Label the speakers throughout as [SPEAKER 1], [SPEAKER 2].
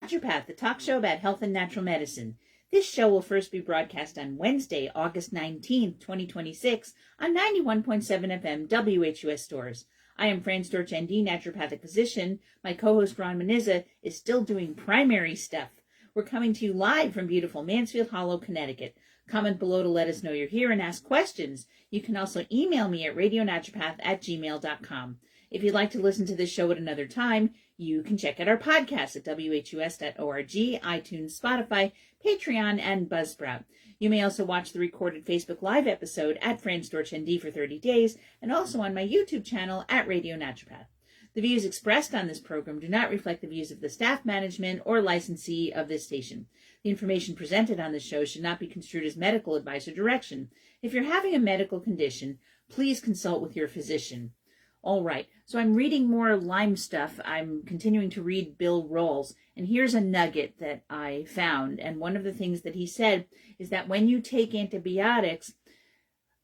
[SPEAKER 1] Naturopath, the talk show about health and natural medicine. This show will first be broadcast on Wednesday, August 19th, 2026 on 91.7 FM WHUS stores. I am Fran Storch, ND, naturopathic physician. My co-host Ron Menizza is still doing primary stuff. We're coming to you live from beautiful Mansfield Hollow, Connecticut. Comment below to let us know you're here and ask questions. You can also email me at radionaturopath@gmail.com. If you'd like to listen to this show at another time, you can check out our podcast at whus.org, iTunes, Spotify, Patreon, and Buzzsprout. You may also watch the recorded Facebook Live episode at Fran Storch ND for 30 days, and also on my YouTube channel at Radio Naturopath. The views expressed on this program do not reflect the views of the staff, management, or licensee of this station. The information presented on this show should not be construed as medical advice or direction. If you're having a medical condition, please consult with your physician. All right, so I'm reading more Lyme stuff. I'm continuing to read Bill Rawls, and here's a nugget that I found. And one of the things that he said is that when you take antibiotics,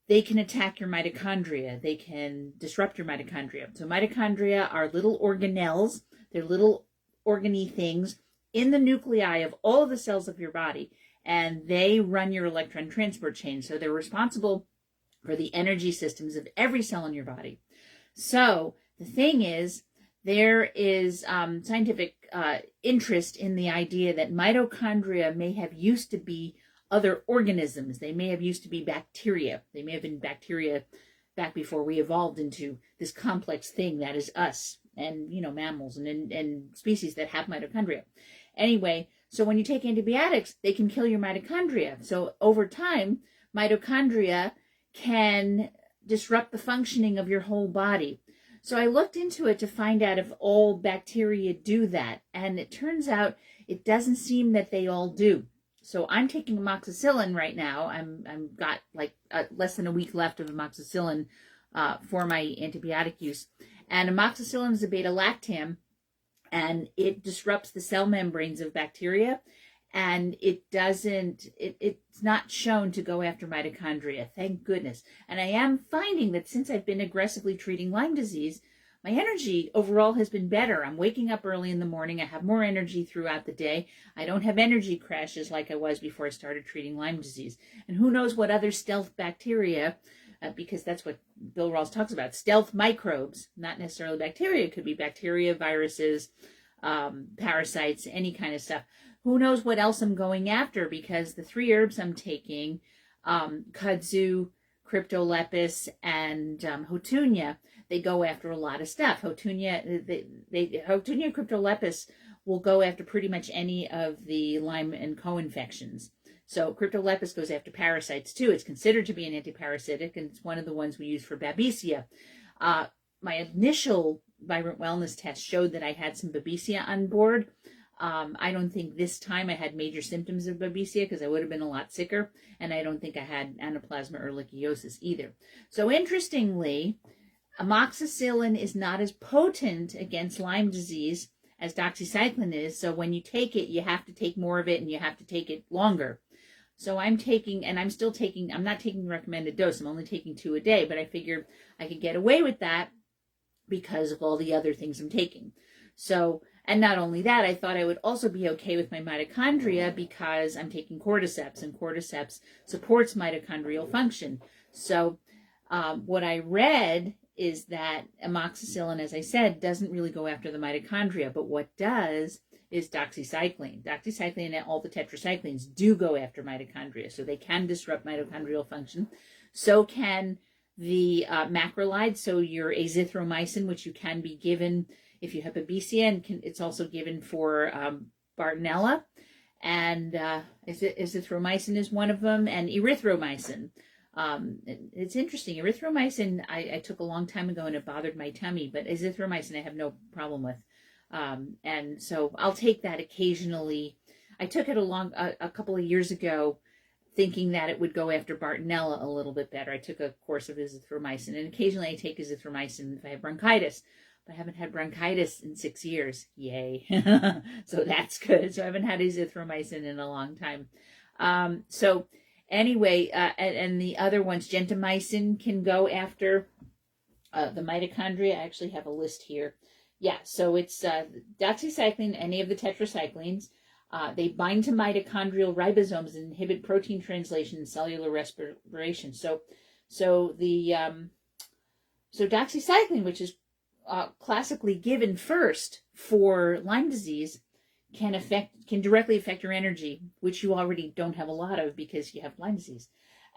[SPEAKER 1] they can attack your mitochondria. They can disrupt your mitochondria. So mitochondria are little organelles. They're little organy things in the nuclei of all of the cells of your body, and they run your electron transport chain. So they're responsible for the energy systems of every cell in your body. So the thing is, there is scientific interest in the idea that mitochondria may have used to be other organisms. They may have used to be bacteria. They may have been bacteria back before we evolved into this complex thing that is us and, mammals and species that have mitochondria. Anyway, so when you take antibiotics, they can kill your mitochondria. So over time, mitochondria can disrupt the functioning of your whole body. So I looked into it to find out if all bacteria do that. And it turns out it doesn't seem that they all do. So I'm taking amoxicillin right now. I'm got like less than a week left of amoxicillin for my antibiotic use. And amoxicillin is a beta-lactam, and it disrupts the cell membranes of bacteria. And it's not shown to go after mitochondria, thank goodness. And I am finding that since I've been aggressively treating Lyme disease, my energy overall has been better. I'm waking up early in the morning. I have more energy throughout the day. I don't have energy crashes like I was before I started treating Lyme disease. And who knows what other stealth bacteria, because that's what Bill Rawls talks about, stealth microbes, not necessarily bacteria. It could be bacteria, viruses, parasites, any kind of stuff. Who knows what else I'm going after, because the 3 herbs I'm taking, kudzu, cryptolepis, and hotunia, they go after a lot of stuff. Hotunia and cryptolepis will go after pretty much any of the Lyme and co-infections. So cryptolepis goes after parasites too. It's considered to be an antiparasitic, and it's one of the ones we use for Babesia. My initial Vibrant Wellness test showed that I had some Babesia on board. I don't think this time I had major symptoms of Babesia because I would have been a lot sicker, and I don't think I had anaplasma ehrlichiosis either. So interestingly, amoxicillin is not as potent against Lyme disease as doxycycline is. So when you take it, you have to take more of it, and you have to take it longer. So I'm taking, and I'm still taking, I'm not taking the recommended dose. I'm only taking 2 a day, but I figured I could get away with that because of all the other things I'm taking. So, and not only that, I thought I would also be okay with my mitochondria because I'm taking cordyceps, and cordyceps supports mitochondrial function. So what I read is that amoxicillin, as I said, doesn't really go after the mitochondria, but what does is doxycycline. Doxycycline and all the tetracyclines do go after mitochondria, so they can disrupt mitochondrial function. So can the macrolides, so your azithromycin, which you can be given if you have Babesia, and it's also given for Bartonella, and azithromycin is one of them, and erythromycin. It's interesting. Erythromycin I took a long time ago, and it bothered my tummy, but azithromycin I have no problem with. And so I'll take that occasionally. I took it a couple of years ago, thinking that it would go after Bartonella a little bit better. I took a course of azithromycin, and occasionally I take azithromycin if I have bronchitis. But I haven't had bronchitis in 6 years. Yay. So that's good. So I haven't had azithromycin in a long time. So anyway, and the other ones, gentamicin can go after the mitochondria. I actually have a list here. Yeah, so it's doxycycline, any of the tetracyclines. They bind to mitochondrial ribosomes and inhibit protein translation and cellular respiration. So doxycycline, which is classically given first for Lyme disease, can directly affect your energy, which you already don't have a lot of because you have Lyme disease.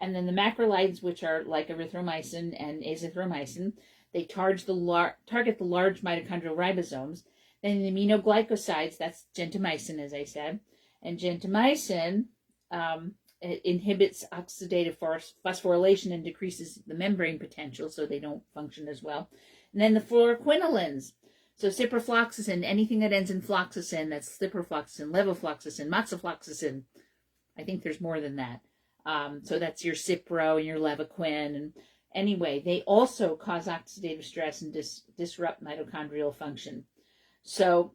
[SPEAKER 1] And then the macrolides, which are like erythromycin and azithromycin, they target the large mitochondrial ribosomes. Then the aminoglycosides, that's gentamicin, as I said, and gentamicin it inhibits oxidative phosphorylation and decreases the membrane potential, so they don't function as well. And then the fluoroquinolines, so ciprofloxacin, anything that ends in floxacin, that's ciprofloxacin, levofloxacin, moxifloxacin. I think there's more than that. So that's your Cipro and your Levaquin. And anyway, they also cause oxidative stress and disrupt mitochondrial function. So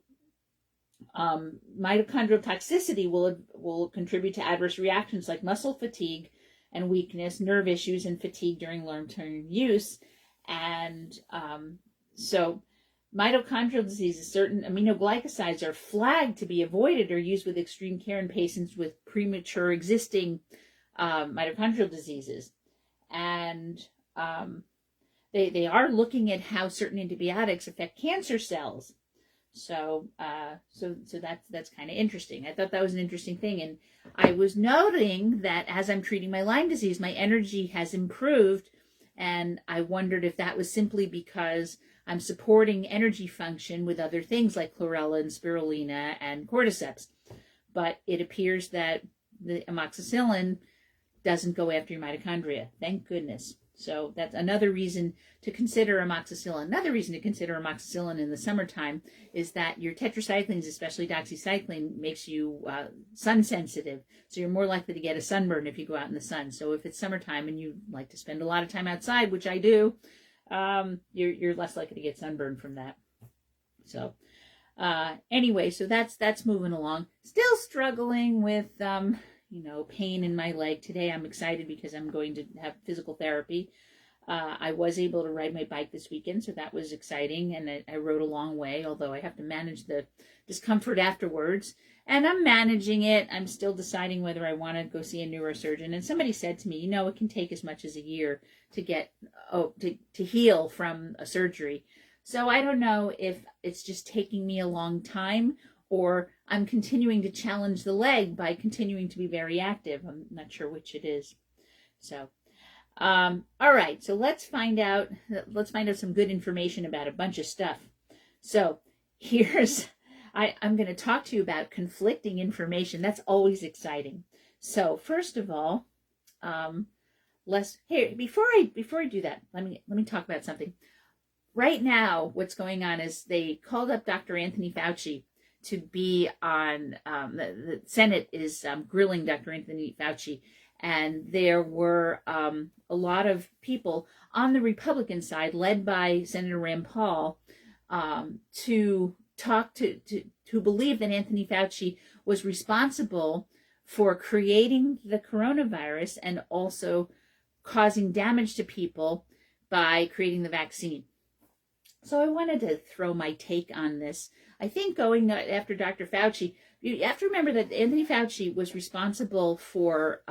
[SPEAKER 1] mitochondrial toxicity will contribute to adverse reactions like muscle fatigue and weakness, nerve issues, and fatigue during long-term use. And so mitochondrial diseases, certain aminoglycosides are flagged to be avoided or used with extreme care in patients with premature existing mitochondrial diseases. And they are looking at how certain antibiotics affect cancer cells. So that's kind of interesting. I thought that was an interesting thing. And I was noting that as I'm treating my Lyme disease, my energy has improved. And I wondered if that was simply because I'm supporting energy function with other things like chlorella and spirulina and cordyceps. But it appears that the amoxicillin doesn't go after your mitochondria. Thank goodness. So that's another reason to consider amoxicillin. Another reason to consider amoxicillin in the summertime is that your tetracyclines, especially doxycycline, makes you sun sensitive. So you're more likely to get a sunburn if you go out in the sun. So if it's summertime and you like to spend a lot of time outside, which I do, you're less likely to get sunburn from that. So anyway, so that's moving along. Still struggling with pain in my leg. Today I'm excited because I'm going to have physical therapy. I was able to ride my bike this weekend, so that was exciting, and I rode a long way, although I have to manage the discomfort afterwards. And I'm managing it. I'm still deciding whether I want to go see a neurosurgeon. And somebody said to me, it can take as much as a year to heal from a surgery. So I don't know if it's just taking me a long time, or I'm continuing to challenge the leg by continuing to be very active. I'm not sure which it is. So, all right. So let's find out some good information about a bunch of stuff. So I'm going to talk to you about conflicting information. That's always exciting. So first of all, before I do that, let me talk about something. Right now, what's going on is they called up Dr. Anthony Fauci to be on, the Senate is grilling Dr. Anthony Fauci, and there were a lot of people on the Republican side, led by Senator Rand Paul, to believe that Anthony Fauci was responsible for creating the coronavirus and also causing damage to people by creating the vaccine. So I wanted to throw my take on this. I think going after Dr. Fauci, you have to remember that Anthony Fauci was responsible for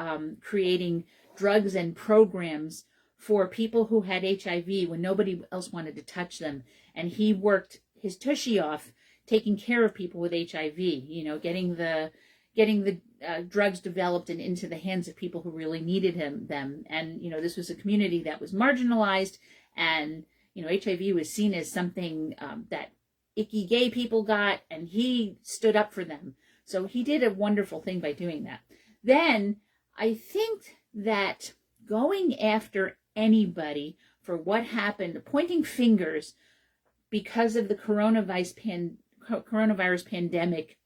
[SPEAKER 1] creating drugs and programs for people who had HIV when nobody else wanted to touch them. And he worked his tushy off taking care of people with HIV, getting the drugs developed and into the hands of people who really needed them. And, this was a community that was marginalized, and HIV was seen as something that icky gay people got, and he stood up for them. So he did a wonderful thing by doing that. Then I think that going after anybody for what happened, pointing fingers because of the coronavirus pandemic,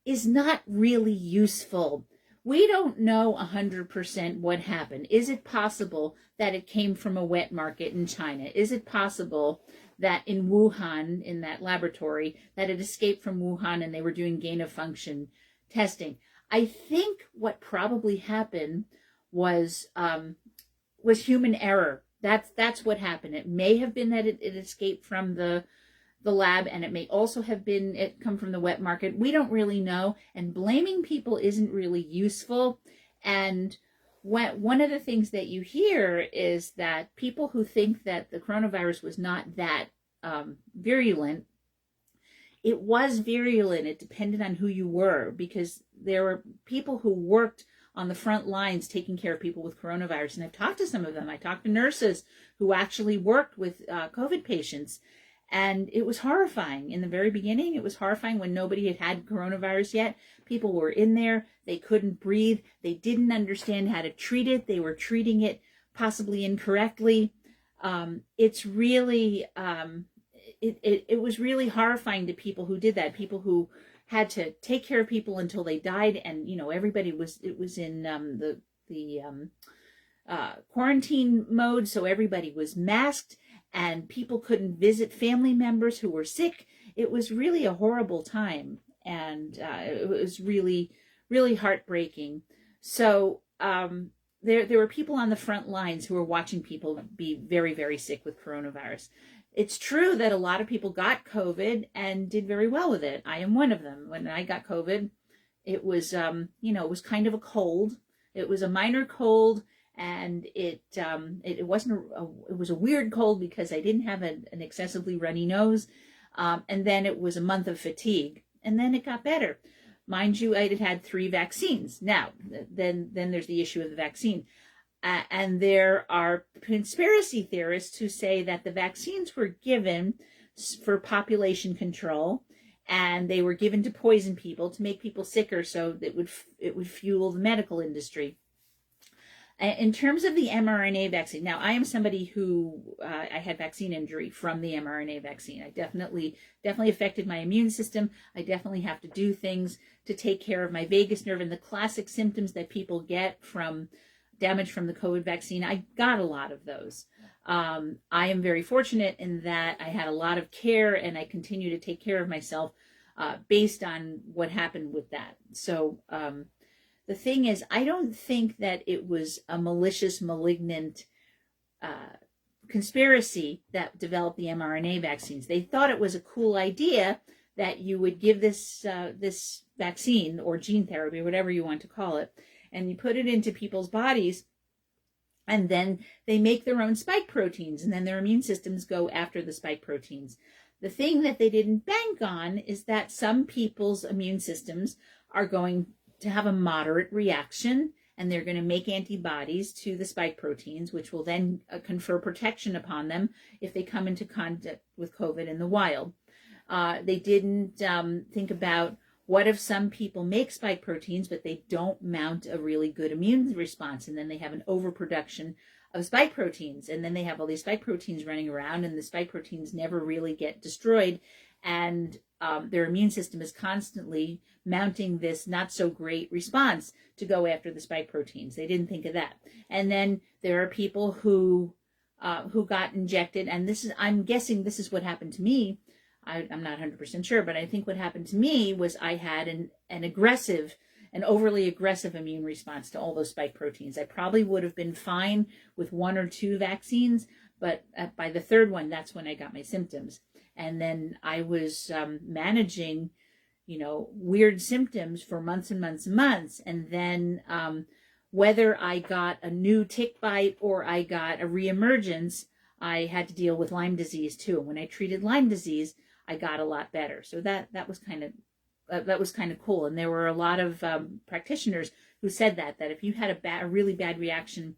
[SPEAKER 1] is not really useful. We don't know 100% what happened. Is it possible that it came from a wet market in China? Is it possible that in Wuhan, in that laboratory, that it escaped from Wuhan and they were doing gain of function testing? I think what probably happened was human error. That's what happened. It may have been that it escaped from the the lab, and it may also have come from the wet market. We don't really know, and blaming people isn't really useful. And one of the things that you hear is that people who think that the coronavirus was not that virulent, it was virulent. It depended on who you were, because there were people who worked on the front lines taking care of people with coronavirus. And I've talked to some of them. I talked to nurses who actually worked with COVID patients. And it was horrifying. In the very beginning, it was horrifying when nobody had coronavirus yet. People were in there. They couldn't breathe. They didn't understand how to treat it. They were treating it possibly incorrectly. It's really, it was really horrifying to people who did that. People who had to take care of people until they died. And, everybody was in the quarantine mode. So everybody was masked. And people couldn't visit family members who were sick. It was really a horrible time, and it was really, really heartbreaking. So there were people on the front lines who were watching people be very, very sick with coronavirus. It's true that a lot of people got COVID and did very well with it. I am one of them. When I got COVID, it was, it was kind of a cold. It was a minor cold. And it wasn't it was a weird cold because I didn't have an excessively runny nose, and then it was a month of fatigue, and then it got better. Mind you, I had 3 vaccines. Now, then there's the issue of the vaccine, and there are conspiracy theorists who say that the vaccines were given for population control, and they were given to poison people to make people sicker, so that it would fuel the medical industry. In terms of the mRNA vaccine, now I am somebody who I had vaccine injury from the mRNA vaccine. I definitely affected my immune system. I definitely have to do things to take care of my vagus nerve, and the classic symptoms that people get from damage from the COVID vaccine. I got a lot of those. I am very fortunate in that I had a lot of care, and I continue to take care of myself based on what happened with that. So the thing is, I don't think that it was a malicious, malignant conspiracy that developed the mRNA vaccines. They thought it was a cool idea that you would give this vaccine or gene therapy, whatever you want to call it, and you put it into people's bodies, and then they make their own spike proteins, and then their immune systems go after the spike proteins. The thing that they didn't bank on is that some people's immune systems are going to have a moderate reaction, and they're going to make antibodies to the spike proteins, which will then confer protection upon them if they come into contact with COVID in the wild. They didn't think about what if some people make spike proteins, but they don't mount a really good immune response, and then they have an overproduction of spike proteins, and then they have all these spike proteins running around, and the spike proteins never really get destroyed, and their immune system is constantly mounting this not so great response to go after the spike proteins. They didn't think of that. And then there are people who got injected, and I'm guessing this is what happened to me. I'm not 100% sure, but I think what happened to me was I had an overly aggressive immune response to all those spike proteins. I probably would have been fine with 1 or 2 vaccines, but by the 3rd one, that's when I got my symptoms. And then I was managing, weird symptoms for months and months and months. And then whether I got a new tick bite or I got a reemergence, I had to deal with Lyme disease too. When I treated Lyme disease, I got a lot better. So that was kind of cool. And there were a lot of practitioners who said that if you had a really bad reaction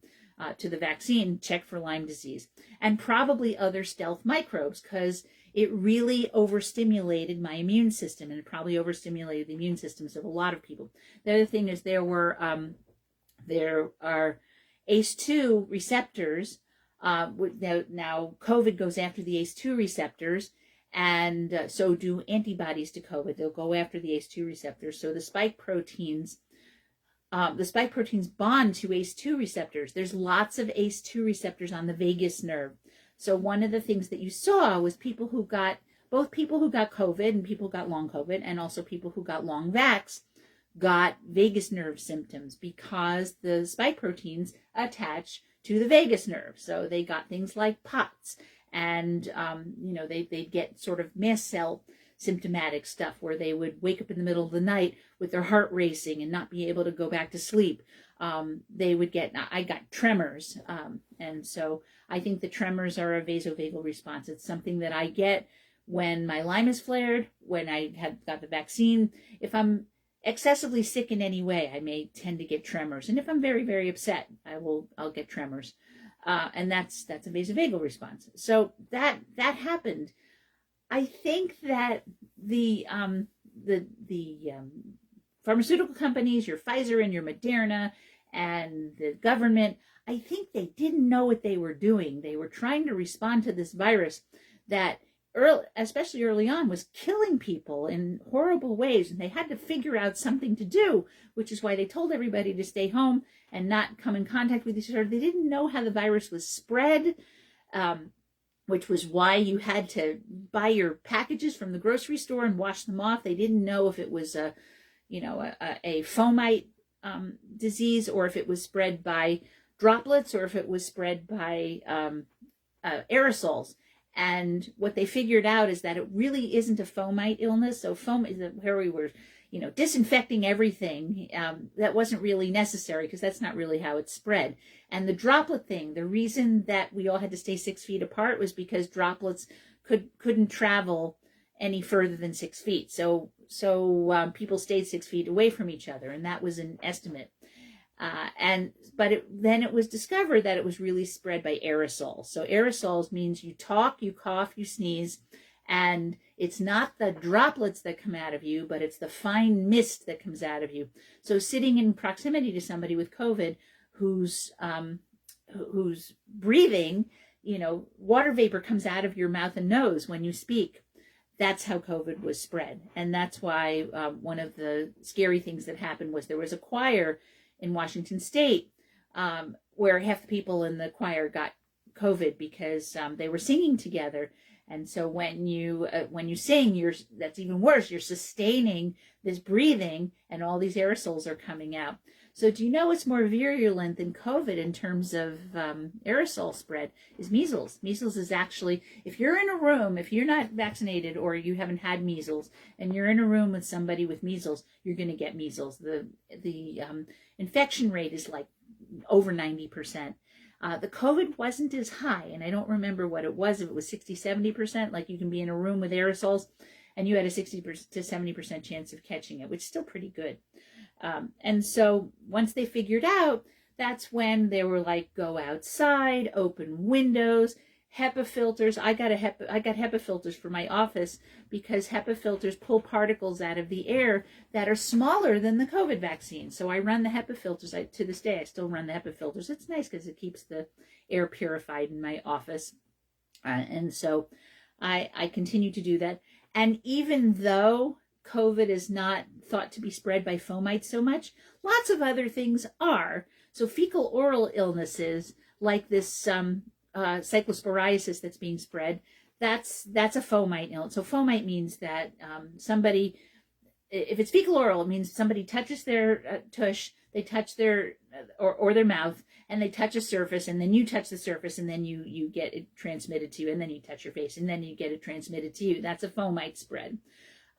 [SPEAKER 1] to the vaccine, check for Lyme disease and probably other stealth microbes, because it really overstimulated my immune system, and it probably overstimulated the immune systems of a lot of people. The other thing is there are ACE2 receptors. Now COVID goes after the ACE2 receptors, and so do antibodies to COVID. They'll go after the ACE2 receptors. So the spike proteins bond to ACE2 receptors. There's lots of ACE2 receptors on the vagus nerve. So one of the things that you saw was both people who got COVID and people who got long COVID, and also people who got long vax got vagus nerve symptoms because the spike proteins attach to the vagus nerve. So they got things like POTS And, they'd get sort of mast cell symptomatic stuff where they would wake up in the middle of the night with their heart racing and not be able to go back to sleep. I got tremors. And so I think the tremors are a vasovagal response. It's something that I get when my Lyme is flared, when I have got the vaccine. If I'm excessively sick in any way, I may tend to get tremors. And if I'm very, very upset, I'll get tremors. And that's a vasovagal response. So that happened. I think that the pharmaceutical companies, your Pfizer and your Moderna, and the government, I think they didn't know what they were doing. They were trying to respond to this virus that, especially early on, was killing people in horrible ways, and they had to figure out something to do, which is why they told everybody to stay home and not come in contact with each other. They didn't know how the virus was spread, which was why you had to buy your packages from the grocery store and wash them off. They didn't know if it was a fomite disease, or if it was spread by droplets, or if it was spread by aerosols. And what they figured out is that it really isn't a fomite illness. So foam is where we were, disinfecting everything. That wasn't really necessary, because that's not really how it's spread. And the droplet thing, the reason that we all had to stay 6 feet apart was because droplets couldn't travel any further than 6 feet. So people stayed 6 feet away from each other, and that was an estimate. But then it was discovered that it was really spread by aerosols. So aerosols means you talk, you cough, you sneeze, and it's not the droplets that come out of you, but it's the fine mist that comes out of you. So sitting in proximity to somebody with COVID who's breathing, water vapor comes out of your mouth and nose when you speak. That's how COVID was spread. And that's why one of the scary things that happened was there was a choir in Washington State where half the people in the choir got COVID because they were singing together. And so when you sing, that's even worse. You're sustaining this breathing, and all these aerosols are coming out. So do you know what's more virulent than COVID in terms of aerosol spread is measles. Measles is actually, if you're in a room, if you're not vaccinated or you haven't had measles, and you're in a room with somebody with measles, you're going to get measles. The infection rate is like over 90%. The COVID wasn't as high, and I don't remember what it was. If it was 60, 70%, like you can be in a room with aerosols and you had a 60 to 70% chance of catching it, which is still pretty good. And so once they figured out, that's when they were like, go outside, open windows, HEPA filters. I got HEPA filters for my office because HEPA filters pull particles out of the air that are smaller than the COVID vaccine. So I run the HEPA filters. To this day, I still run the HEPA filters. It's nice because it keeps the air purified in my office. And so I continue to do that. And even though COVID is not thought to be spread by fomites so much, lots of other things are. So fecal oral illnesses like this cyclosporiasis that's being spread, that's a fomite illness. So fomite means that somebody, if it's fecal oral, it means somebody touches their tush, they touch their or their mouth, and they touch a surface, and then you touch the surface, and then you get it transmitted to you, and then you touch your face, and then you get it transmitted to you. That's a fomite spread.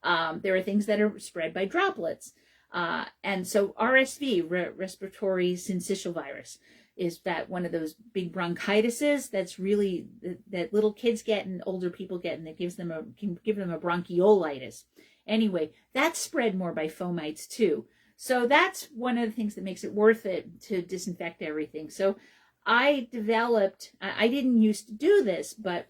[SPEAKER 1] There are things that are spread by droplets. And so RSV, respiratory syncytial virus, is that one of those big bronchitises that's really that little kids get and older people get, and that can give them a bronchiolitis. Anyway, that's spread more by fomites too. So that's one of the things that makes it worth it to disinfect everything. So I didn't used to do this, but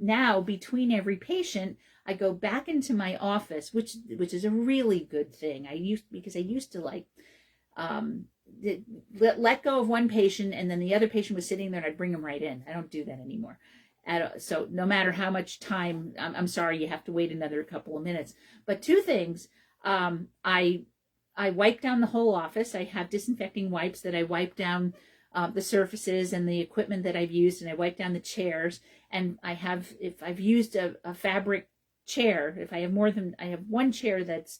[SPEAKER 1] now between every patient, I go back into my office, which is a really good thing. Because I used to like let go of one patient, and then the other patient was sitting there, and I'd bring them right in. I don't do that anymore. So no matter how much time, I'm sorry, you have to wait another couple of minutes. But two things, I wipe down the whole office. I have disinfecting wipes that I wipe down the surfaces and the equipment that I've used, and I wipe down the chairs. And if I've used a fabric chair, if I have one chair that's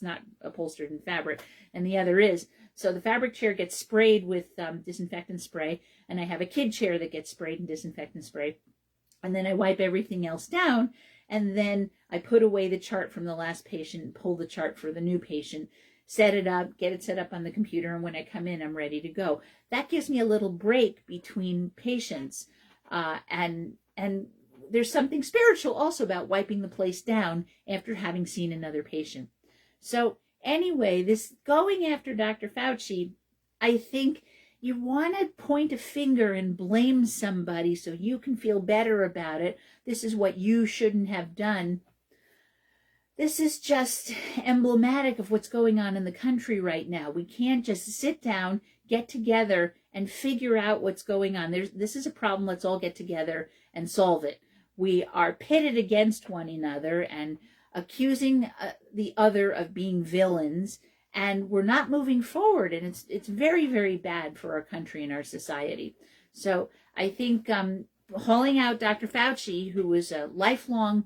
[SPEAKER 1] not upholstered in fabric, and the other is. So the fabric chair gets sprayed with disinfectant spray, and I have a kid chair that gets sprayed in disinfectant spray. and then I wipe everything else down, and then I put away the chart from the last patient, pull the chart for the new patient, set it up, get it set up on the computer, and when I come in, I'm ready to go. That gives me a little break between patients, and there's something spiritual also about wiping the place down after having seen another patient. So anyway, this going after Dr. Fauci, I think you want to point a finger and blame somebody so you can feel better about it. This is what you shouldn't have done. This is just emblematic of what's going on in the country right now. We can't just sit down, get together, and figure out what's going on. This is a problem. Let's all get together and solve it. We are pitted against one another and accusing the other of being villains, and we're not moving forward, and it's very, very bad for our country and our society. So I think hauling out Dr. Fauci, who was a lifelong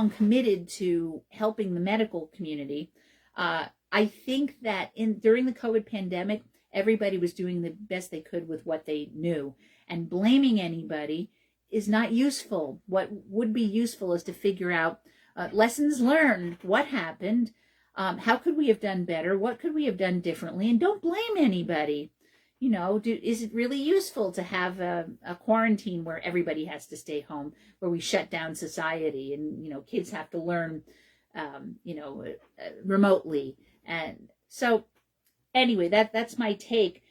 [SPEAKER 1] committed to helping the medical community. I think that during the COVID pandemic, everybody was doing the best they could with what they knew, and blaming anybody is not useful. What would be useful is to figure out lessons learned, what happened, how could we have done better, what could we have done differently, and don't blame anybody. You know, is it really useful to have a quarantine where everybody has to stay home, where we shut down society and, you know, kids have to learn, remotely? And so anyway, that's my take.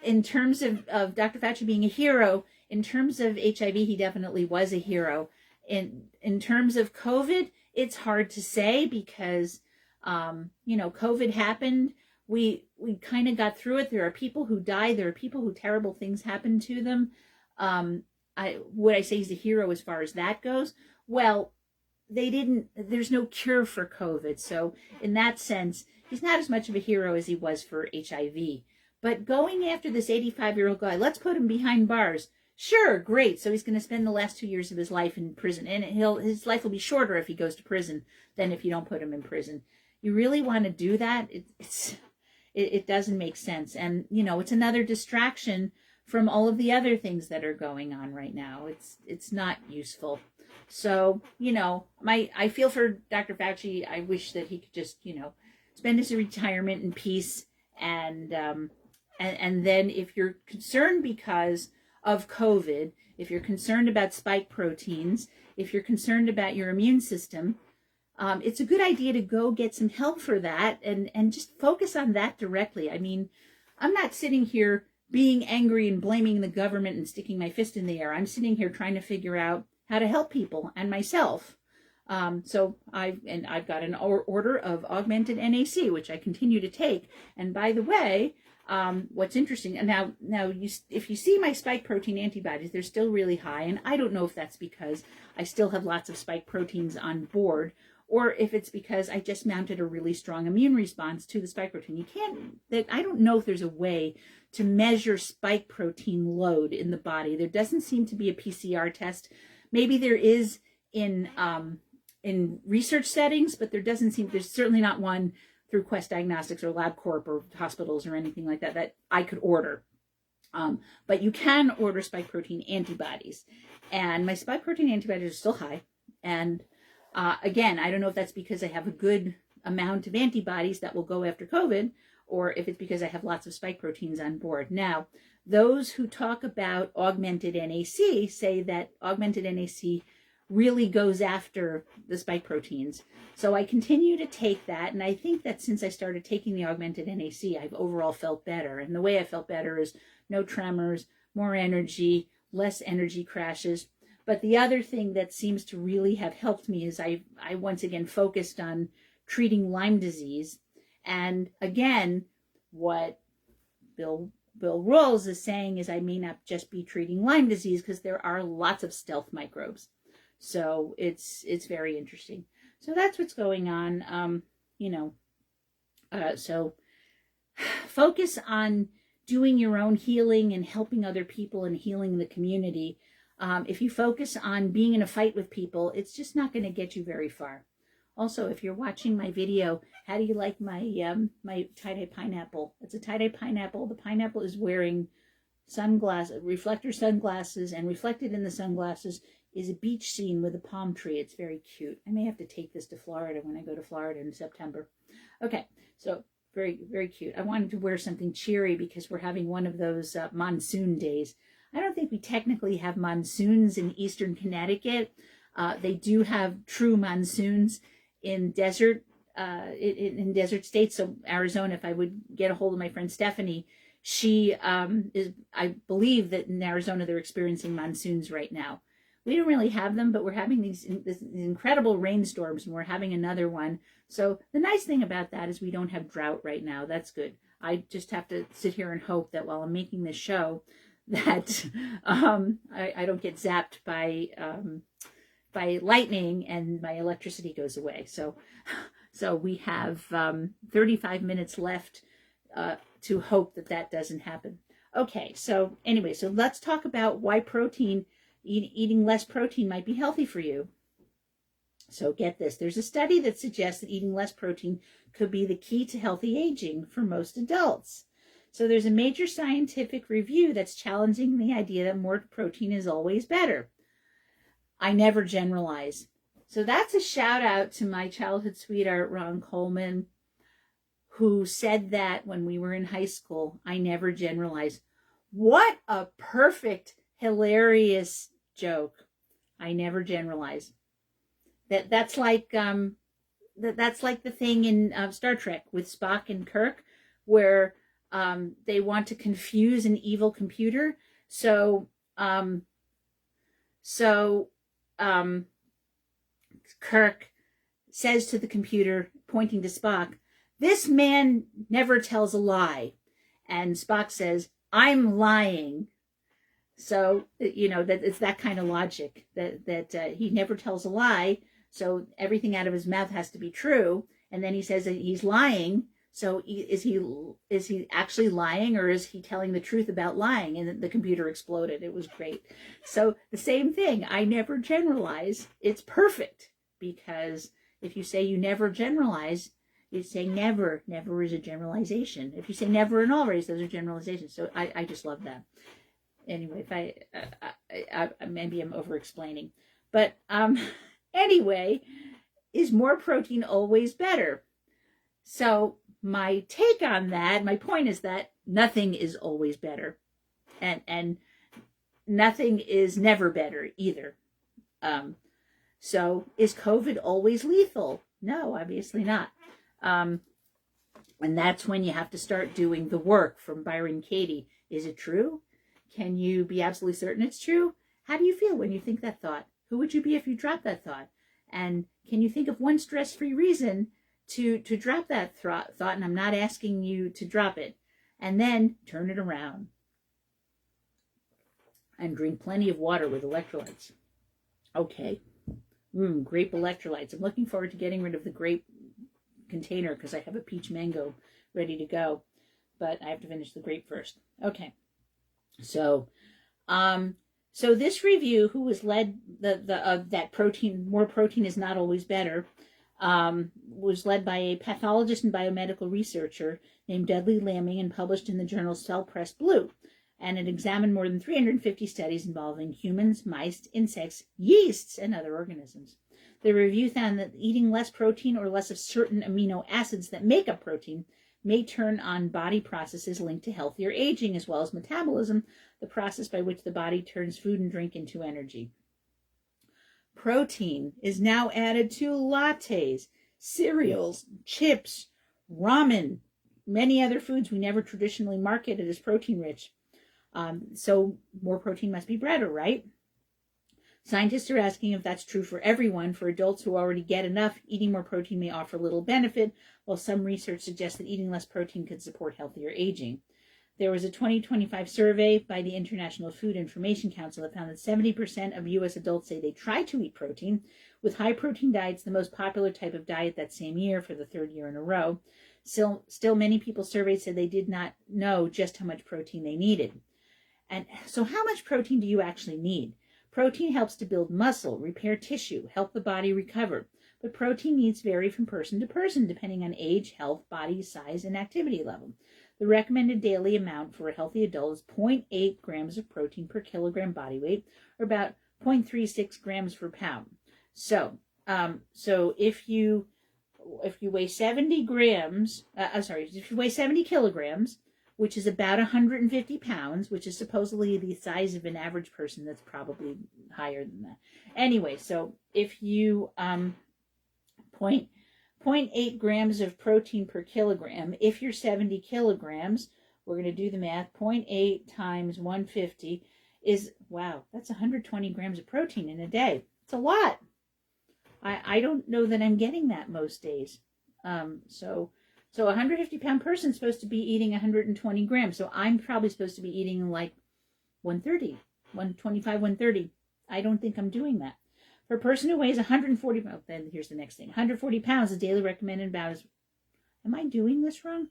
[SPEAKER 1] In terms of Dr. Fauci being a hero, in terms of HIV, he definitely was a hero. In terms of COVID, it's hard to say because, COVID happened. We kind of got through it. There are people who died. There are people who terrible things happened to them. Would I say he's a hero as far as that goes? Well, there's no cure for COVID. So in that sense, he's not as much of a hero as he was for HIV. But going after this 85-year-old guy, let's put him behind bars. Sure, great. So he's going to spend the last 2 years of his life in prison. And his life will be shorter if he goes to prison than if you don't put him in prison. You really want to do that? It doesn't make sense. And, it's another distraction from all of the other things that are going on right now. It's not useful. So, I feel for Dr. Fauci. I wish that he could just, spend his retirement in peace. And then if you're concerned because of COVID, if you're concerned about spike proteins, if you're concerned about your immune system, it's a good idea to go get some help for that and just focus on that directly. I mean, I'm not sitting here being angry and blaming the government and sticking my fist in the air. I'm sitting here trying to figure out how to help people and myself. So I've got an order of augmented NAC, which I continue to take. And by the way, what's interesting, and now if you see my spike protein antibodies, they're still really high. And I don't know if that's because I still have lots of spike proteins on board, or if it's because I just mounted a really strong immune response to the spike protein. I don't know if there's a way to measure spike protein load in the body. There doesn't seem to be a PCR test. Maybe there is in research settings, but there's certainly not one through Quest Diagnostics or LabCorp or hospitals or anything like that I could order. But you can order spike protein antibodies. And my spike protein antibodies are still high. And again, I don't know if that's because I have a good amount of antibodies that will go after COVID, or if it's because I have lots of spike proteins on board. Now, those who talk about augmented NAC say that augmented NAC really goes after the spike proteins. So I continue to take that, and I think that since I started taking the augmented NAC, I've overall felt better. And the way I felt better is no tremors, more energy, less energy crashes. But the other thing that seems to really have helped me is I once again focused on treating Lyme disease. And again, what Bill Rawls is saying is I may not just be treating Lyme disease because there are lots of stealth microbes. So it's very interesting. So that's what's going on. So focus on doing your own healing and helping other people and healing the community. If you focus on being in a fight with people, it's just not going to get you very far. Also, if you're watching my video, how do you like my my tie-dye pineapple? It's a tie-dye pineapple. The pineapple is wearing reflector sunglasses, and reflected in the sunglasses is a beach scene with a palm tree. It's very cute. I may have to take this to Florida when I go to Florida in September. Okay, so very, very cute. I wanted to wear something cheery because we're having one of those monsoon days. I don't think we technically have monsoons in eastern Connecticut. They do have true monsoons in desert in desert states. So Arizona, if I would get a hold of my friend Stephanie, she I believe that in Arizona they're experiencing monsoons right now. We don't really have them, but we're having these incredible rainstorms, and we're having another one. So the nice thing about that is we don't have drought right now. That's good. I just have to sit here and hope that while I'm making this show, that I don't get zapped by lightning and my electricity goes away. So we have 35 minutes left to hope that doesn't happen. Okay, so anyway, so let's talk about why eating less protein might be healthy for you. So get this. There's a study that suggests that eating less protein could be the key to healthy aging for most adults. So there's a major scientific review that's challenging the idea that more protein is always better. I never generalize. So that's a shout out to my childhood sweetheart, Ron Coleman, who said that when we were in high school. I never generalize. What a perfect, hilarious joke. I never generalize. That's like the thing in Star Trek with Spock and Kirk, where they want to confuse an evil computer. So Kirk says to the computer, pointing to Spock, "This man never tells a lie." And Spock says, "I'm lying." So, that it's that kind of logic that he never tells a lie. So everything out of his mouth has to be true. And then he says that he's lying. So is he actually lying, or is he telling the truth about lying? And the computer exploded. It was great. So the same thing. I never generalize. It's perfect, because if you say you never generalize, you say never. Never is a generalization. If you say never and always, those are generalizations. So I just love that. Anyway, if I maybe I'm over explaining, but anyway, is more protein always better? So my take on that, my point is that nothing is always better, and nothing is never better either. So is COVID always lethal? No, obviously not. And that's when you have to start doing the work. From Byron Katie. Is it true? Can you be absolutely certain it's true? How do you feel when you think that thought? Who would you be if you dropped that thought? And can you think of one stress-free reason to drop that thought? And I'm not asking you to drop it. And then turn it around. And drink plenty of water with electrolytes. Okay. Grape electrolytes. I'm looking forward to getting rid of the grape container because I have a peach mango ready to go. But I have to finish the grape first. Okay. So this review, who was led that more protein is not always better, was led by a pathologist and biomedical researcher named Dudley Lamming and published in the journal Cell Press Blue. And it examined more than 350 studies involving humans, mice, insects, yeasts, and other organisms. The review found that eating less protein or less of certain amino acids that make up protein may turn on body processes linked to healthier aging, as well as metabolism, the process by which the body turns food and drink into energy. Protein is now added to lattes, cereals, chips, ramen, many other foods we never traditionally marketed as protein-rich. So more protein must be better, right? Scientists are asking if that's true for everyone. For adults who already get enough, eating more protein may offer little benefit, while some research suggests that eating less protein could support healthier aging. There was a 2025 survey by the International Food Information Council that found that 70% of U.S. adults say they try to eat protein, with high-protein diets the most popular type of diet that same year for the third year in a row. Still many people surveyed said they did not know just how much protein they needed. And so how much protein do you actually need? Protein helps to build muscle, repair tissue, help the body recover. But protein needs vary from person to person, depending on age, health, body size, and activity level. The recommended daily amount for a healthy adult is 0.8 grams of protein per kilogram body weight, or about 0.36 grams per pound. So if you weigh 70 grams, if you weigh 70 kilograms, which is about 150 pounds, which is supposedly the size of an average person, that's probably higher than that. Anyway, so if you 0.8 grams of protein per kilogram, if you're 70 kilograms, we're going to do the math, 0.8 times 150 is, wow, that's 120 grams of protein in a day. It's a lot. I don't know that I'm getting that most days. So a 150-pound person is supposed to be eating 120 grams. So I'm probably supposed to be eating like 125, 130. I don't think I'm doing that. For a person who weighs 140 pounds, then here's the next thing. 140 pounds, the daily recommended amount is, am I doing this wrong?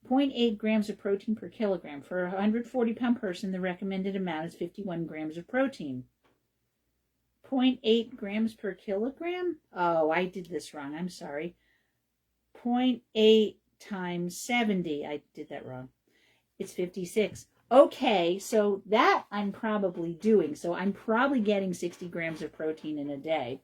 [SPEAKER 1] 0.8 grams of protein per kilogram. For a 140-pound person, the recommended amount is 51 grams of protein. 0.8 grams per kilogram? Oh, I did this wrong. I'm sorry. 0.8 times 70. I did that wrong. It's 56. Okay, so that I'm probably doing. So I'm probably getting 60 grams of protein in a day,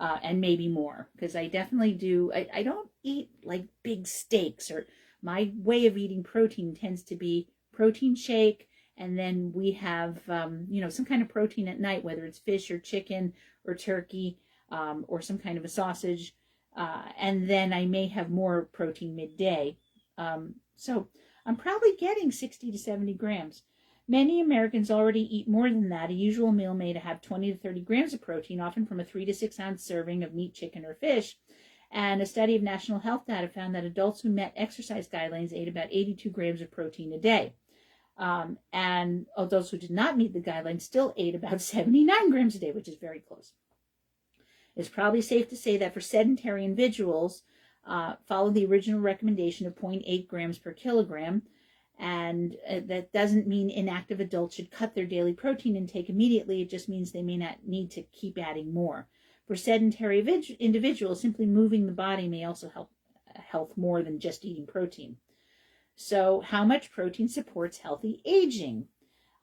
[SPEAKER 1] and maybe more, because I definitely do. I don't eat like big steaks, or my way of eating protein tends to be protein shake, and then we have, some kind of protein at night, whether it's fish or chicken or turkey, or some kind of a sausage. And then I may have more protein midday. So I'm probably getting 60 to 70 grams. Many Americans already eat more than that. A usual meal may have 20 to 30 grams of protein, often from a 3 to 6 ounce serving of meat, chicken, or fish. And a study of national health data found that adults who met exercise guidelines ate about 82 grams of protein a day. And adults who did not meet the guidelines still ate about 79 grams a day, which is very close. It's probably safe to say that for sedentary individuals, follow the original recommendation of 0.8 grams per kilogram. And that doesn't mean inactive adults should cut their daily protein intake immediately. It just means they may not need to keep adding more. For sedentary individuals, simply moving the body may also help health more than just eating protein. So how much protein supports healthy aging?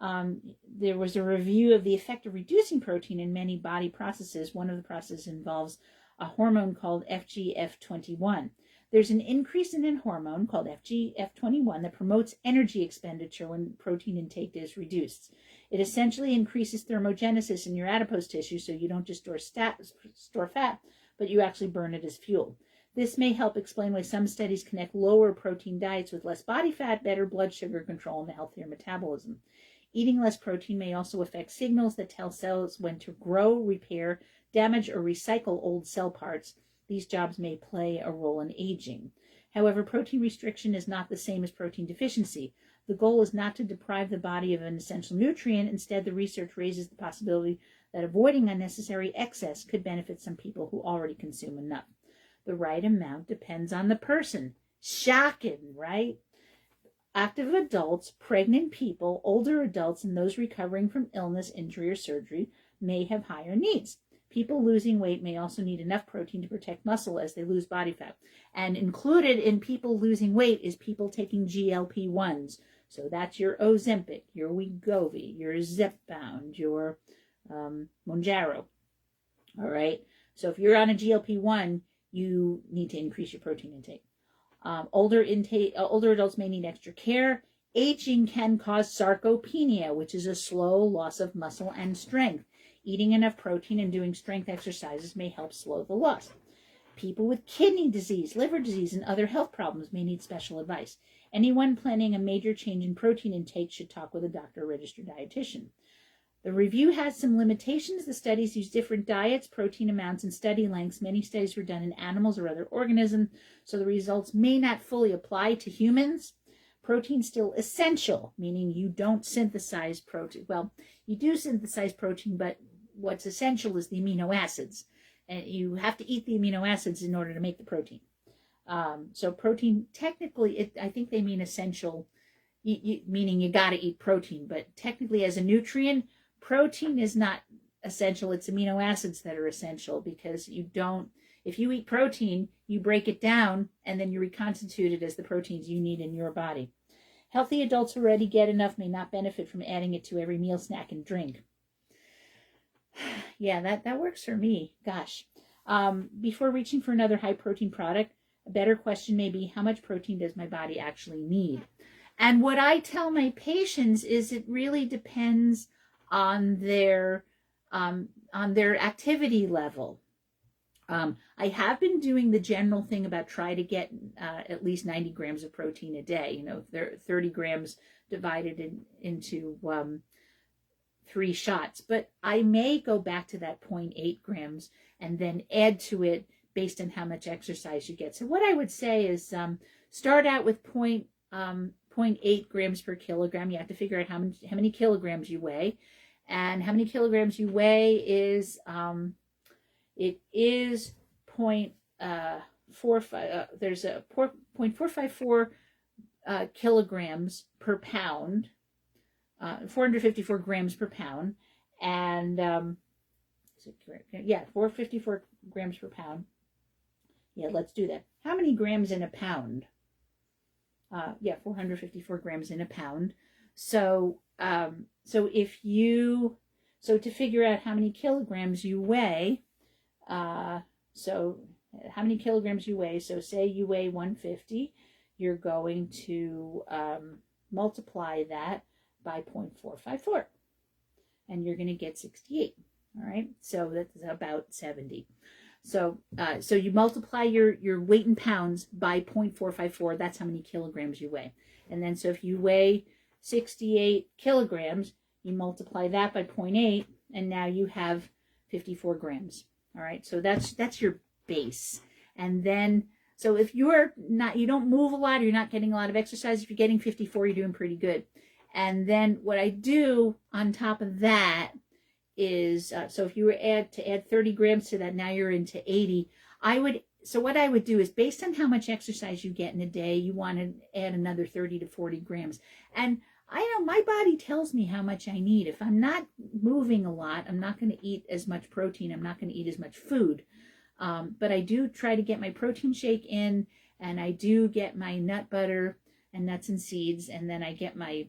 [SPEAKER 1] There was a review of the effect of reducing protein in many body processes. One of the processes involves a hormone called FGF21. There's an increase in a hormone called FGF21 that promotes energy expenditure when protein intake is reduced. It essentially increases thermogenesis in your adipose tissue, so you don't just store fat, but you actually burn it as fuel. This may help explain why some studies connect lower protein diets with less body fat, better blood sugar control, and a healthier metabolism. Eating less protein may also affect signals that tell cells when to grow, repair, damage, or recycle old cell parts. These jobs may play a role in aging. However, protein restriction is not the same as protein deficiency. The goal is not to deprive the body of an essential nutrient. Instead, the research raises the possibility that avoiding unnecessary excess could benefit some people who already consume enough. The right amount depends on the person. Shocking, right? Active adults, pregnant people, older adults, and those recovering from illness, injury, or surgery may have higher needs. People losing weight may also need enough protein to protect muscle as they lose body fat. And included in people losing weight is people taking GLP-1s. So that's your Ozempic, your Wegovy, your Zepbound, your Mounjaro. All right. So if you're on a GLP-1, you need to increase your protein intake. Older adults may need extra care. Aging can cause sarcopenia, which is a slow loss of muscle and strength. Eating enough protein and doing strength exercises may help slow the loss. People with kidney disease, liver disease, and other health problems may need special advice. Anyone planning a major change in protein intake should talk with a doctor or registered dietitian. The review has some limitations. The studies use different diets, protein amounts, and study lengths. Many studies were done in animals or other organisms, so the results may not fully apply to humans. Protein's still essential, meaning you don't synthesize protein. Well, you do synthesize protein, but what's essential is the amino acids. And you have to eat the amino acids in order to make the protein. So protein, technically, I think they mean essential, meaning you got to eat protein. But technically, as a nutrient, protein is not essential. It's amino acids that are essential, because if you eat protein, you break it down and then you reconstitute it as the proteins you need in your body. Healthy adults who already get enough may not benefit from adding it to every meal, snack, and drink. Yeah, that works for me. Gosh. Before reaching for another high protein product, a better question may be, how much protein does my body actually need? And what I tell my patients is it really depends on their activity level. I have been doing the general thing about try to get at least 90 grams of protein a day. You know, there are 30 grams divided into 3 shots. But I may go back to that 0.8 grams and then add to it based on how much exercise you get. So what I would say is start out with 0.8 grams per kilogram. You have to figure out how many kilograms you weigh. And how many kilograms you weigh is... it is 0.45. There's a 0.454 kilograms per pound, 454 grams per pound, and 454 grams per pound. Yeah, let's do that. How many grams in a pound? 454 grams in a pound. So to figure out how many kilograms you weigh. So how many kilograms you weigh? So say you weigh 150, you're going to multiply that by 0.454, and you're going to get 68. All right, so that's about 70. So you multiply your weight in pounds by 0.454. That's how many kilograms you weigh. And then so if you weigh 68 kilograms, you multiply that by 0.8, and now you have 54 grams. All right, so that's your base. And then, so if you don't move a lot, or you're not getting a lot of exercise, if you're getting 54, you're doing pretty good. And then what I do on top of that is, so if you were add 30 grams to that, now you're into 80. So what I would do is, based on how much exercise you get in a day, you want to add another 30 to 40 grams. And I know my body tells me how much I need. If I'm not moving a lot, I'm not going to eat as much protein. I'm not going to eat as much food. But I do try to get my protein shake in, and I do get my nut butter and nuts and seeds, and then I get my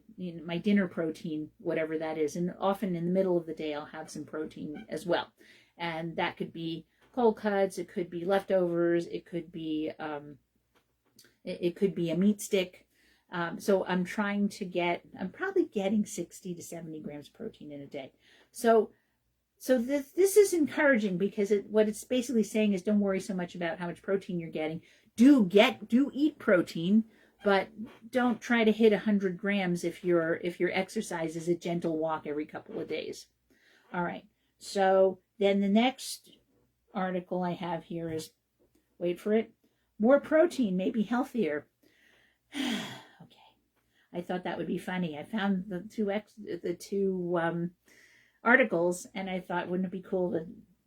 [SPEAKER 1] dinner protein, whatever that is. And often in the middle of the day, I'll have some protein as well. And that could be cold cuts, it could be leftovers, it could be a meat stick. So I'm probably getting 60 to 70 grams of protein in a day. So this is encouraging, because what it's basically saying is, don't worry so much about how much protein you're getting. Do eat protein, but don't try to hit 100 grams if your exercise is a gentle walk every couple of days. All right. So then the next article I have here is, wait for it, more protein may be healthier. I thought that would be funny. I found the two articles, and I thought, wouldn't it be cool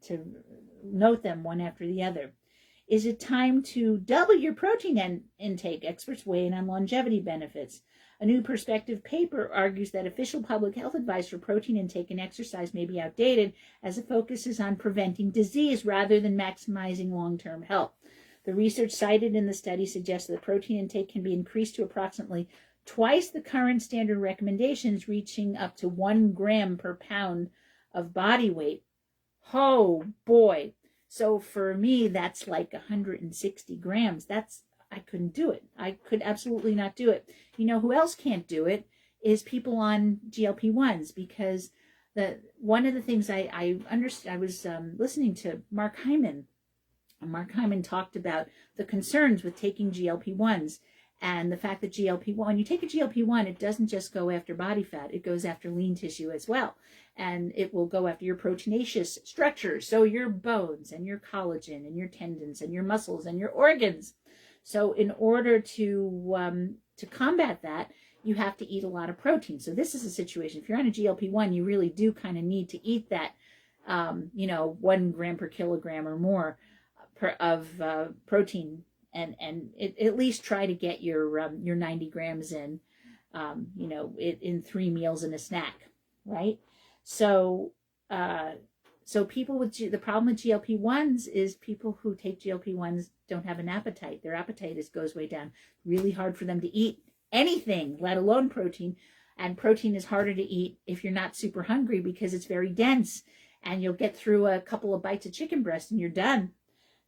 [SPEAKER 1] to note them one after the other? Is it time to double your protein intake? Experts weigh in on longevity benefits. A new perspective paper argues that official public health advice for protein intake and exercise may be outdated, as it focuses on preventing disease rather than maximizing long-term health. The research cited in the study suggests that protein intake can be increased to approximately twice the current standard recommendations, reaching up to 1 gram per pound of body weight. Oh boy. So for me, that's like 160 grams. I couldn't do it. I could absolutely not do it. You know who else can't do it is people on GLP-1s, because one of the things I understood, I was listening to Mark Hyman. Mark Hyman talked about the concerns with taking GLP-1s. And the fact that when you take a GLP-1, it doesn't just go after body fat, it goes after lean tissue as well. And it will go after your proteinaceous structures, so your bones and your collagen and your tendons and your muscles and your organs. So in order to combat that, you have to eat a lot of protein. So this is a situation, if you're on a GLP-1, you really do kind of need to eat that, 1 gram per kilogram or more of protein. And at least try to get your 90 grams in, in 3 meals and a snack, right? So people with the problem with GLP-1s is people who take GLP-1s don't have an appetite. Their appetite goes way down. Really hard for them to eat anything, let alone protein. And protein is harder to eat if you're not super hungry because it's very dense, and you'll get through a couple of bites of chicken breast and you're done.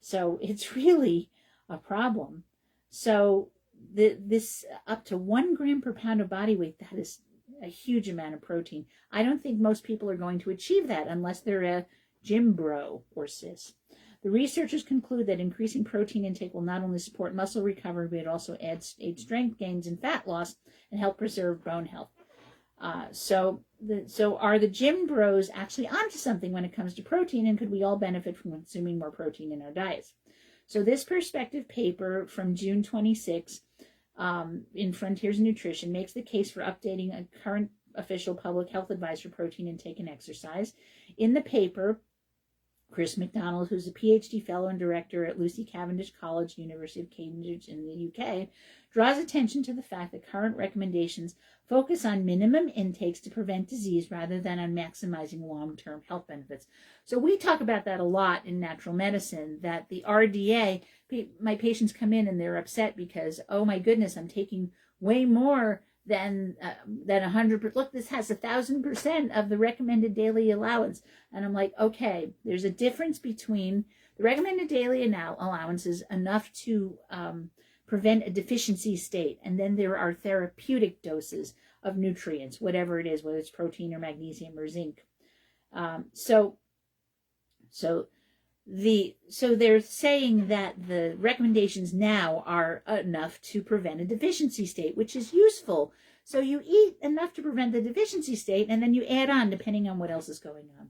[SPEAKER 1] So it's really a problem. So this up to 1 gram per pound of body weight, that is a huge amount of protein. I don't think most people are going to achieve that unless they're a gym bro or sis. The researchers conclude that increasing protein intake will not only support muscle recovery, but it also aid strength gains and fat loss and help preserve bone health. So are the gym bros actually onto something when it comes to protein, and could we all benefit from consuming more protein in our diets? So this perspective paper from June 26 in Frontiers in Nutrition makes the case for updating a current official public health advice for protein intake and exercise. In the paper, Chris McDonald, who's a PhD fellow and director at Lucy Cavendish College, University of Cambridge in the UK, draws attention to the fact that current recommendations focus on minimum intakes to prevent disease rather than on maximizing long-term health benefits. So we talk about that a lot in natural medicine, that the RDA, my patients come in and they're upset because, oh my goodness, I'm taking way more than 100%. Look, this has 1,000% of the recommended daily allowance. And I'm like, okay, there's a difference between the recommended daily allowance is enough to prevent a deficiency state. And then there are therapeutic doses of nutrients, whatever it is, whether it's protein or magnesium or zinc. So they're saying that the recommendations now are enough to prevent a deficiency state, which is useful. So you eat enough to prevent the deficiency state, and then you add on depending on what else is going on.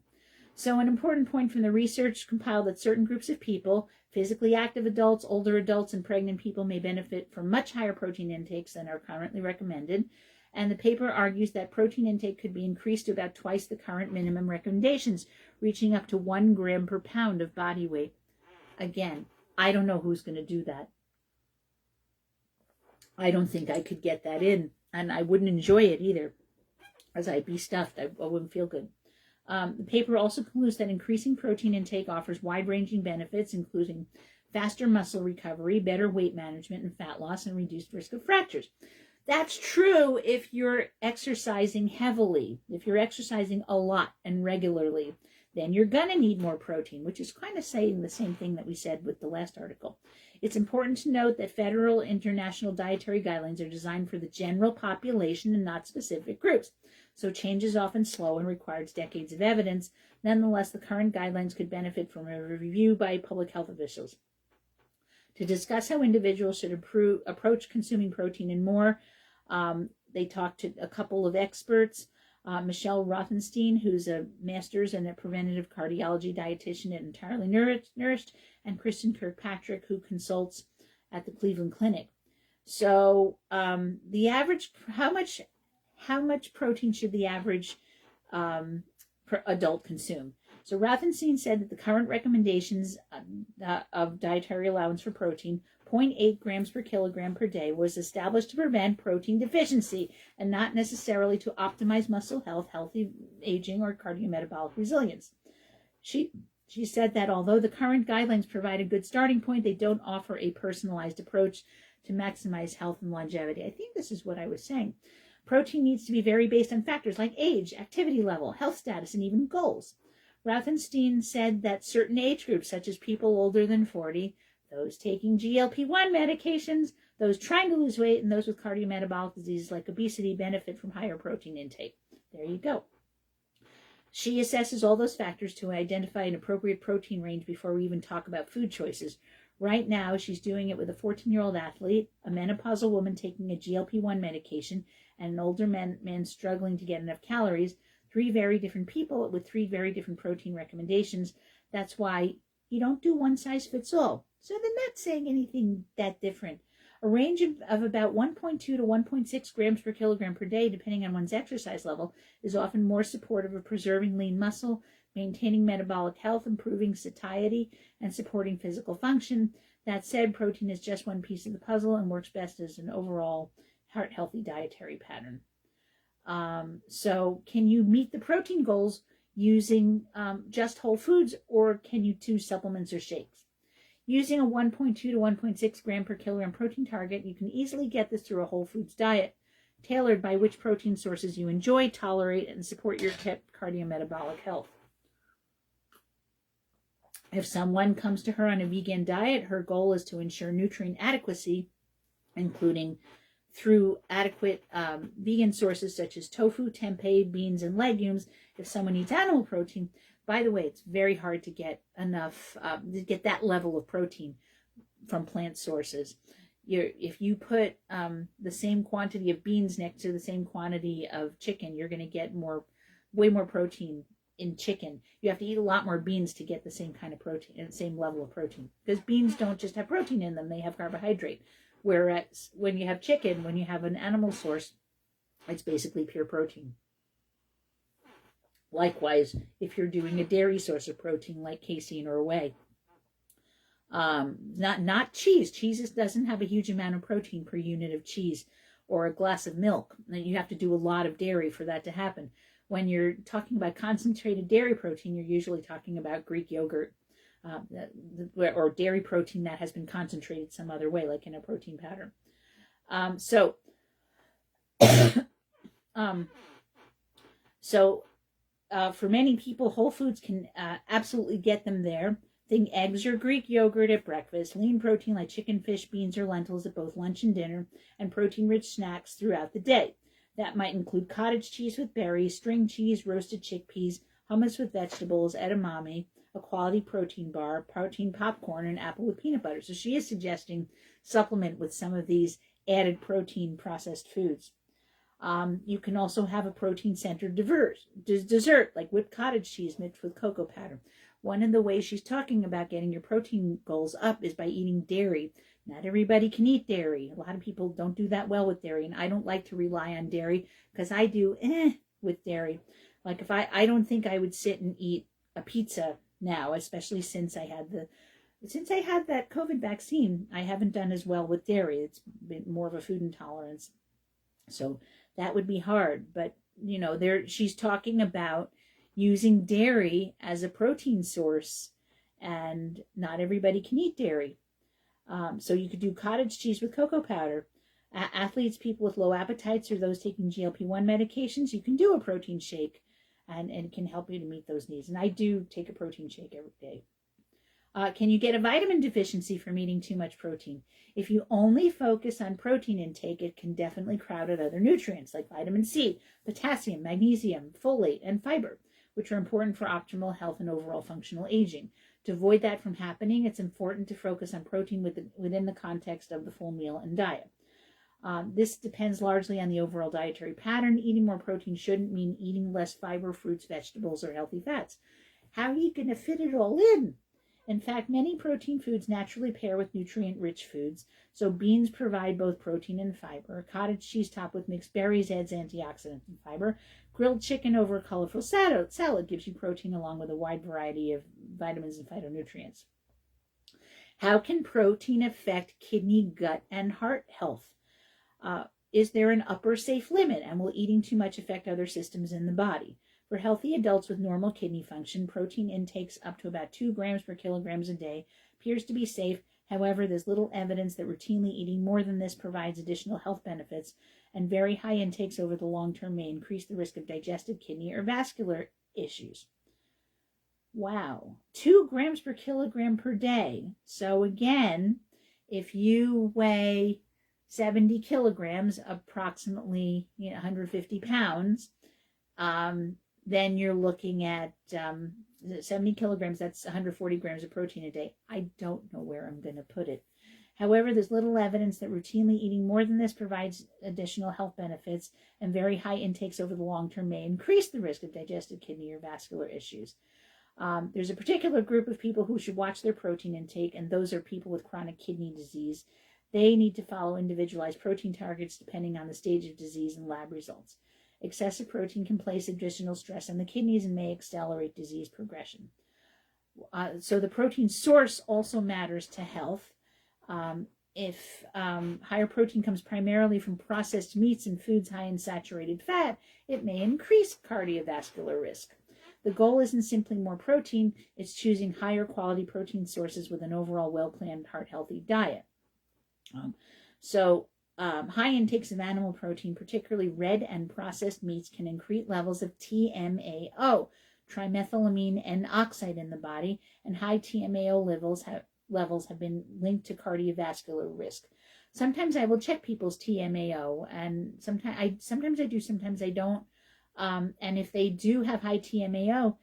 [SPEAKER 1] So an important point from the research compiled that certain groups of people, physically active adults, older adults, and pregnant people may benefit from much higher protein intakes than are currently recommended. And the paper argues that protein intake could be increased to about twice the current minimum recommendations, reaching up to 1 gram per pound of body weight. Again, I don't know who's going to do that. I don't think I could get that in, and I wouldn't enjoy it either, as I'd be stuffed. I wouldn't feel good. The paper also concludes that increasing protein intake offers wide-ranging benefits, including faster muscle recovery, better weight management and fat loss, and reduced risk of fractures. That's true if you're exercising heavily. If you're exercising a lot and regularly, then you're going to need more protein, which is kind of saying the same thing that we said with the last article. It's important to note that federal international dietary guidelines are designed for the general population and not specific groups. So change is often slow and requires decades of evidence. Nonetheless, the current guidelines could benefit from a review by public health officials. To discuss how individuals should approach consuming protein and more, they talked to a couple of experts, Michelle Rothenstein, who's a master's in a preventative cardiology dietitian at Entirely Nourished, and Kristen Kirkpatrick, who consults at the Cleveland Clinic. So the average, how much protein should the average adult consume? So Rothenstein said that the current recommendations of dietary allowance for protein, 0.8 grams per kilogram per day, was established to prevent protein deficiency and not necessarily to optimize muscle health, healthy aging, or cardiometabolic resilience. She said that although the current guidelines provide a good starting point, they don't offer a personalized approach to maximize health and longevity. I think this is what I was saying. Protein needs to be very based on factors like age, activity level, health status, and even goals. Rothenstein said that certain age groups, such as people older than 40, those taking GLP-1 medications, those trying to lose weight, and those with cardiometabolic diseases like obesity benefit from higher protein intake. There you go. She assesses all those factors to identify an appropriate protein range before we even talk about food choices. Right now, she's doing it with a 14-year-old athlete, a menopausal woman taking a GLP-1 medication, and an older man struggling to get enough calories. 3 very different people with 3 very different protein recommendations. That's why you don't do one size fits all. So they're not saying anything that different. A range of about 1.2 to 1.6 grams per kilogram per day, depending on one's exercise level, is often more supportive of preserving lean muscle, maintaining metabolic health, improving satiety, and supporting physical function. That said, protein is just one piece of the puzzle and works best as an overall heart-healthy dietary pattern. So can you meet the protein goals using just whole foods, or can you do supplements or shakes? Using a 1.2 to 1.6 gram per kilogram protein target, you can easily get this through a whole foods diet, tailored by which protein sources you enjoy, tolerate, and support your cardiometabolic health. If someone comes to her on a vegan diet, her goal is to ensure nutrient adequacy, including through adequate vegan sources such as tofu, tempeh, beans, and legumes. If someone eats animal protein, by the way, it's very hard to get enough, to get that level of protein from plant sources. If you put the same quantity of beans next to the same quantity of chicken, you're going to get way more protein in chicken. You have to eat a lot more beans to get the same kind of protein, the same level of protein. Because beans don't just have protein in them, they have carbohydrate. Whereas when you have chicken, when you have an animal source, it's basically pure protein. Likewise, if you're doing a dairy source of protein like casein or whey. Not cheese. Cheese doesn't have a huge amount of protein per unit of cheese or a glass of milk. You have to do a lot of dairy for that to happen. When you're talking about concentrated dairy protein, you're usually talking about Greek yogurt or dairy protein that has been concentrated some other way, like in a protein powder. For many people, Whole Foods can absolutely get them there. Think eggs or Greek yogurt at breakfast, lean protein like chicken, fish, beans, or lentils at both lunch and dinner, and protein-rich snacks throughout the day. That might include cottage cheese with berries, string cheese, roasted chickpeas, hummus with vegetables, edamame, a quality protein bar, protein popcorn, and apple with peanut butter. So she is suggesting supplement with some of these added protein processed foods. You can also have a protein-centered dessert like whipped cottage cheese mixed with cocoa powder. One of the ways she's talking about getting your protein goals up is by eating dairy. Not everybody can eat dairy. A lot of people don't do that well with dairy, and I don't like to rely on dairy because I do with dairy. Like if I don't think I would sit and eat a pizza now, especially since I had that COVID vaccine. I haven't done as well with dairy. It's been more of a food intolerance, so that would be hard. But she's talking about using dairy as a protein source, and not everybody can eat dairy. So you could do cottage cheese with cocoa powder. Athletes, people with low appetites, or those taking GLP-1 medications, you can do a protein shake, and it can help you to meet those needs. And I do take a protein shake every day. Can you get a vitamin deficiency from eating too much protein? If you only focus on protein intake, it can definitely crowd out other nutrients like vitamin C, potassium, magnesium, folate, and fiber, which are important for optimal health and overall functional aging. To avoid that from happening, it's important to focus on protein within the context of the full meal and diet. This depends largely on the overall dietary pattern. Eating more protein shouldn't mean eating less fiber, fruits, vegetables, or healthy fats. How are you going to fit it all in? In fact, many protein foods naturally pair with nutrient-rich foods. So beans provide both protein and fiber. Cottage cheese topped with mixed berries adds antioxidants and fiber. Grilled chicken over a colorful salad gives you protein along with a wide variety of vitamins and phytonutrients. How can protein affect kidney, gut, and heart health? Is there an upper safe limit, and will eating too much affect other systems in the body? For healthy adults with normal kidney function, protein intakes up to about 2 grams per kilograms a day appears to be safe. However, there's little evidence that routinely eating more than this provides additional health benefits, and very high intakes over the long term may increase the risk of digestive, kidney, or vascular issues. Wow, 2 grams per kilogram per day. So again, if you weigh 70 kilograms, approximately 150 pounds, then you're looking at 70 kilograms, that's 140 grams of protein a day. I don't know where I'm going to put it. However, there's little evidence that routinely eating more than this provides additional health benefits, and very high intakes over the long term may increase the risk of digestive, kidney, or vascular issues. There's a particular group of people who should watch their protein intake, and those are people with chronic kidney disease. They need to follow individualized protein targets depending on the stage of disease and lab results. Excessive protein can place additional stress on the kidneys and may accelerate disease progression. So the protein source also matters to health. If higher protein comes primarily from processed meats and foods high in saturated fat, it may increase cardiovascular risk. The goal isn't simply more protein, it's choosing higher quality protein sources with an overall well-planned, heart-healthy diet. High intakes of animal protein, particularly red and processed meats, can increase levels of TMAO, trimethylamine N-oxide, in the body, and high TMAO levels have been linked to cardiovascular risk. Sometimes I will check people's TMAO, and sometimes I do, sometimes I don't. And if they do have high TMAO,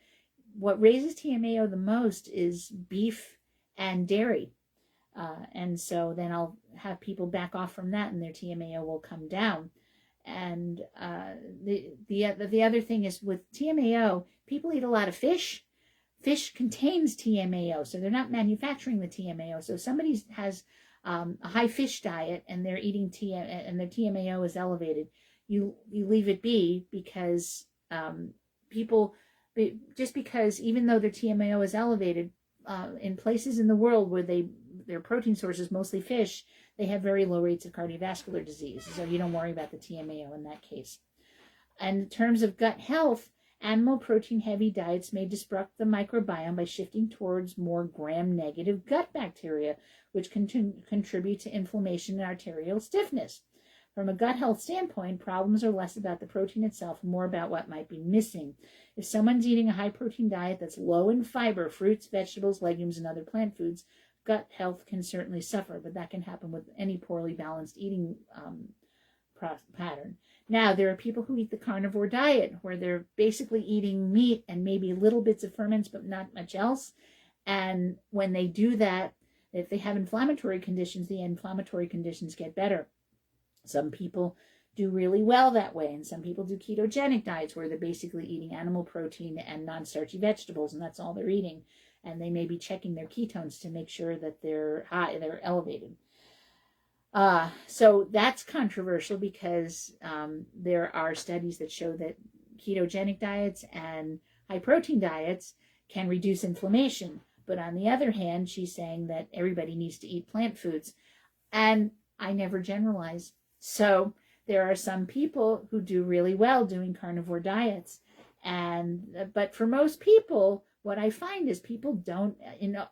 [SPEAKER 1] what raises TMAO the most is beef and dairy. And so then I'll have people back off from that and their TMAO will come down. And the other thing is with TMAO, people eat a lot of fish. Fish contains TMAO, so they're not manufacturing the TMAO. So if somebody has a high fish diet and they're eating and their TMAO is elevated, you leave it be, because because even though their TMAO is elevated, in places in the world where their protein source is mostly fish, they have very low rates of cardiovascular disease. So you don't worry about the TMAO in that case. And in terms of gut health, animal protein heavy diets may disrupt the microbiome by shifting towards more gram-negative gut bacteria, which can contribute to inflammation and arterial stiffness. From a gut health standpoint, problems are less about the protein itself and more about what might be missing. If someone's eating a high protein diet that's low in fiber, fruits, vegetables, legumes, and other plant foods, gut health can certainly suffer, but that can happen with any poorly balanced eating pattern. Now, there are people who eat the carnivore diet, where they're basically eating meat and maybe little bits of ferments, but not much else. And when they do that, if they have inflammatory conditions, the inflammatory conditions get better. Some people do really well that way, and some people do ketogenic diets where they're basically eating animal protein and non-starchy vegetables, and that's all they're eating. And they may be checking their ketones to make sure that they're high, they're elevated. So that's controversial because there are studies that show that ketogenic diets and high protein diets can reduce inflammation. But on the other hand, she's saying that everybody needs to eat plant foods. And I never generalize. So there are some people who do really well doing carnivore diets. But for most people, what I find is people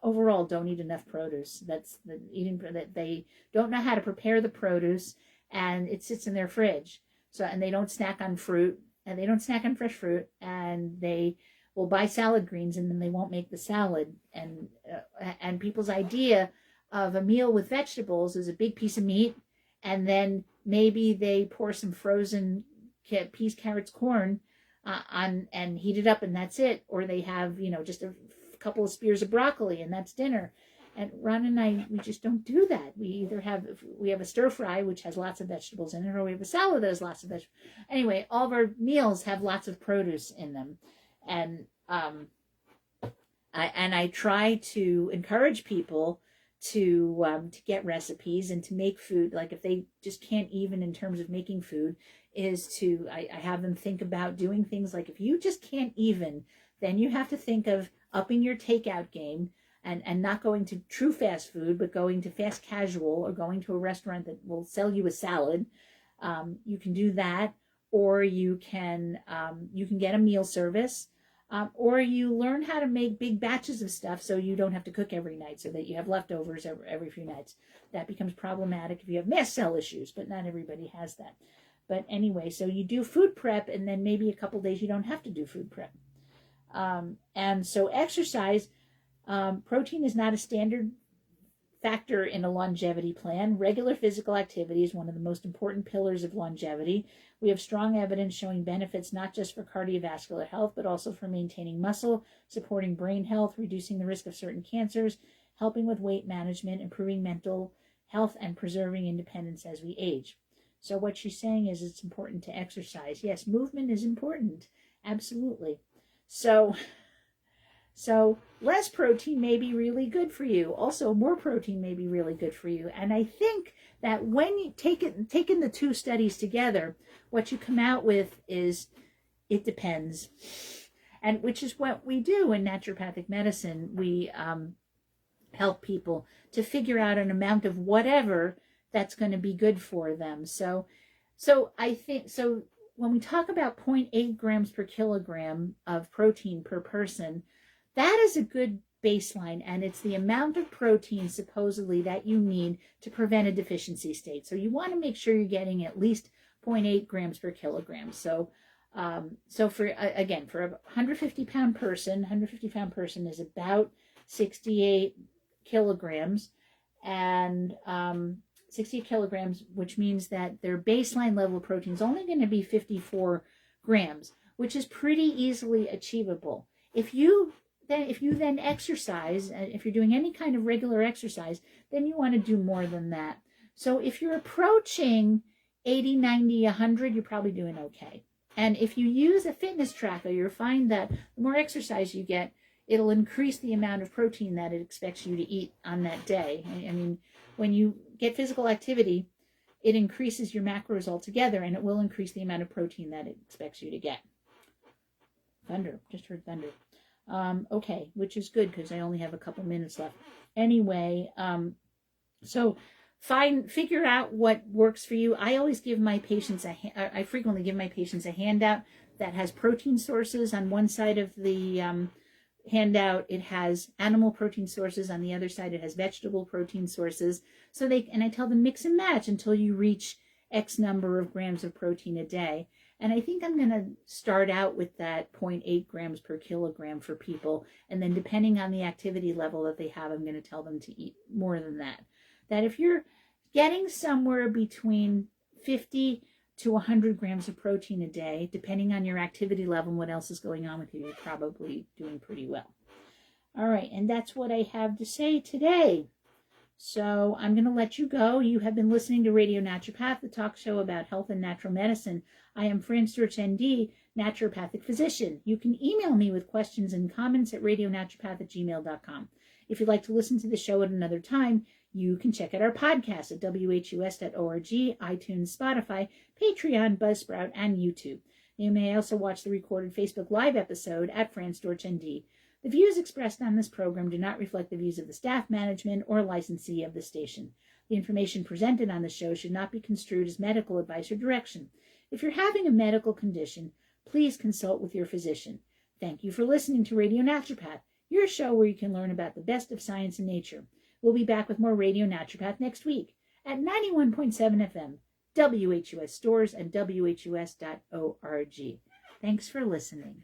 [SPEAKER 1] overall don't eat enough produce. That's that they don't know how to prepare the produce, and it sits in their fridge. And they don't snack on fruit, and they don't snack on fresh fruit, and they will buy salad greens, and then they won't make the salad. And people's idea of a meal with vegetables is a big piece of meat, and then maybe they pour some frozen peas, carrots, corn on and heat it up, and that's it. Or they have, just a couple of spears of broccoli, and that's dinner. And Ron and I, we just don't do that. We have a stir fry, which has lots of vegetables in it, or we have a salad that has lots of vegetables. Anyway, all of our meals have lots of produce in them. And I try to encourage people to get recipes and to make food. Like if they just can't even in terms of making food, I have them think about doing things like, if you just can't even, then you have to think of upping your takeout game and not going to true fast food, but going to fast casual, or going to a restaurant that will sell you a salad. You can do that, or you can get a meal service. Or you learn how to make big batches of stuff so you don't have to cook every night, so that you have leftovers every few nights. That becomes problematic if you have mast cell issues, but not everybody has that. But anyway, so you do food prep, and then maybe a couple days you don't have to do food prep. And so exercise, protein is not a standard factor in a longevity plan. Regular physical activity is one of the most important pillars of longevity. We have strong evidence showing benefits not just for cardiovascular health, but also for maintaining muscle, supporting brain health, reducing the risk of certain cancers, helping with weight management, improving mental health, and preserving independence as we age. So what she's saying is it's important to exercise. Yes, movement is important. Absolutely. So less protein may be really good for you. Also, more protein may be really good for you. And I think that when you taking the two studies together, what you come out with is it depends. And which is what we do in naturopathic medicine. We help people to figure out an amount of whatever that's going to be good for them. So I think when we talk about 0.8 grams per kilogram of protein per person, that is a good baseline, and it's the amount of protein supposedly that you need to prevent a deficiency state. So you want to make sure you're getting at least 0.8 grams per kilogram. So for a 150-pound person is about 68 kilograms, and 60 kilograms, which means that their baseline level of protein is only going to be 54 grams, which is pretty easily achievable. If you then exercise, if you're doing any kind of regular exercise, then you want to do more than that. So if you're approaching 80, 90, 100, you're probably doing okay. And if you use a fitness tracker, you'll find that the more exercise you get, it'll increase the amount of protein that it expects you to eat on that day. I mean, when you get physical activity, it increases your macros altogether, and it will increase the amount of protein that it expects you to get. Thunder, just heard thunder. Okay, which is good because I only have a couple minutes left. Anyway, so figure out what works for you. I always give my patients I frequently give my patients a handout that has protein sources. On one side of the handout, it has animal protein sources. On the other side, it has vegetable protein sources. And I tell them mix and match until you reach X number of grams of protein a day. And I think I'm going to start out with that 0.8 grams per kilogram for people. And then depending on the activity level that they have, I'm going to tell them to eat more than that. That if you're getting somewhere between 50 to 100 grams of protein a day, depending on your activity level and what else is going on with you, you're probably doing pretty well. All right, and that's what I have to say today. So I'm going to let you go. You have been listening to Radio Naturopath, the talk show about health and natural medicine. I am Fran Storch, ND, naturopathic physician. You can email me with questions and comments at radionaturopath@gmail.com. If you'd like to listen to the show at another time, you can check out our podcast at whus.org, iTunes, Spotify, Patreon, Buzzsprout, and YouTube. You may also watch the recorded Facebook Live episode at Fran Storch, ND. The views expressed on this program do not reflect the views of the staff, management, or licensee of the station. The information presented on the show should not be construed as medical advice or direction. If you're having a medical condition, please consult with your physician. Thank you for listening to Radio Naturopath, your show where you can learn about the best of science and nature. We'll be back with more Radio Naturopath next week at 91.7 FM, WHUS stores, and WHUS.org. Thanks for listening.